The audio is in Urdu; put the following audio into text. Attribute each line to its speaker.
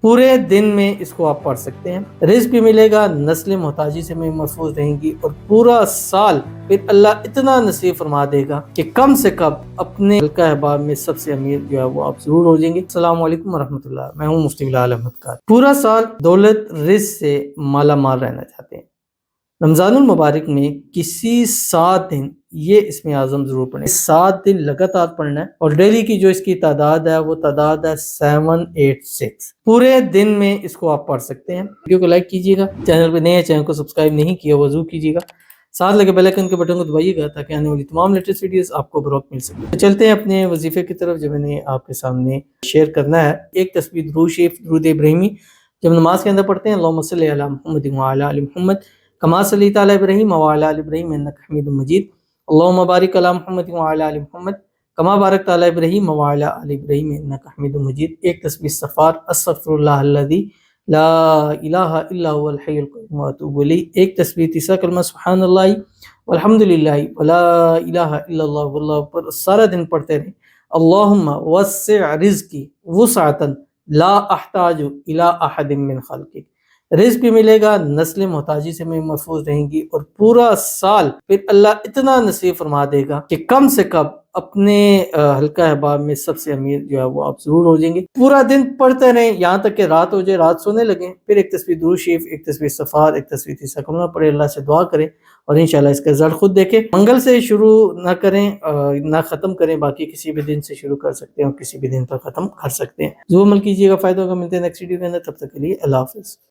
Speaker 1: پورے دن میں اس کو آپ پڑھ سکتے ہیں، رزق بھی ملے گا، نسل محتاجی سے بھی محفوظ رہیں گی، اور پورا سال پھر اللہ اتنا نصیب فرما دے گا کہ کم سے کم اپنے حلقہ احباب میں سب سے امیر جو ہے وہ آپ ضرور ہو جائیں گے۔ السلام علیکم ورحمۃ اللہ، میں ہوں مفتی بلال احمد قاری۔ پورا سال دولت رزق سے مالا مال رہنا چاہتے ہیں، رمضان المبارک میں کسی 7 دن یہ اسم اعظم ضرور پڑھیں، 7 دن لگاتار پڑھنا ہے، اور ڈیلی کی جو اس کی تعداد ہے وہ تعداد ہے 786۔ پورے دن میں اس کو آپ پڑھ سکتے ہیں۔ ویڈیو کو لائک کیجیے گا، چینل پہ نئے چینل کو سبسکرائب نہیں کیا وہ ضرور کیجیے گا، ساتھ لگے بیل آئیکن کے بٹن کو دبائیے گا تاکہ آنے والی تمام لیٹسٹ ویڈیوز آپ کو بروقت مل سکے۔ چلتے ہیں اپنے وظیفے کی طرف جو میں نے آپ کے سامنے شیئر کرنا ہے۔ ایک تسبیح درود شریف درود ابراہیمی جب نماز کے اندر پڑھتے ہیں، اللہم صلی علی محمد وعلی آل محمد کما صلیت علی ابراہیم وعلی آل ابراہیم انک حمید مجید، اللہم بارک علی محمد وعلی آل محمد کما بارکت علی ابراہیم وعلی آل ابراہیم انک حمید مجید۔ ایک تسبیح استغفار استغفر اللہ الذی لا الہ الا هو الحی القیوم واتوب الیہ۔ ایک تسبیح تیسرا کلمہ سبحان اللہ والحمدللہ ولا الہ الا اللہ واللہ اکبر، سارا دن پڑھتے رہیں۔ اللہم وسع رزقی وسعۃ لا احتاج الی احد من خلقک، رزق بھی ملے گا، نسل محتاجی سے بھی محفوظ رہیں گی، اور پورا سال پھر اللہ اتنا نصیب فرما دے گا کہ کم سے کم اپنے حلقہ احباب میں سب سے امیر جو ہے وہ آپ ضرور ہو جائیں گے۔ پورا دن پڑھتے رہیں یہاں تک کہ رات ہو جائے، رات سونے لگیں، پھر ایک تسبیح درود شریف، ایک تسبیح استغفار، ایک تسبیح تیسرا کلمہ پڑھے، اللہ سے دعا کریں، اور انشاءاللہ اس کا رزلٹ خود دیکھیں۔ منگل سے شروع نہ کریں، نہ ختم کریں، باقی کسی بھی دن سے شروع کر سکتے ہیں اور کسی بھی دن پر ختم کر سکتے ہیں۔ ضرور عمل کیجیے گا، فائدہ ہوگا۔ ملتے ہیں نیکسٹ ویڈیو کے اندر، تب تک کے لیے اللہ حافظ۔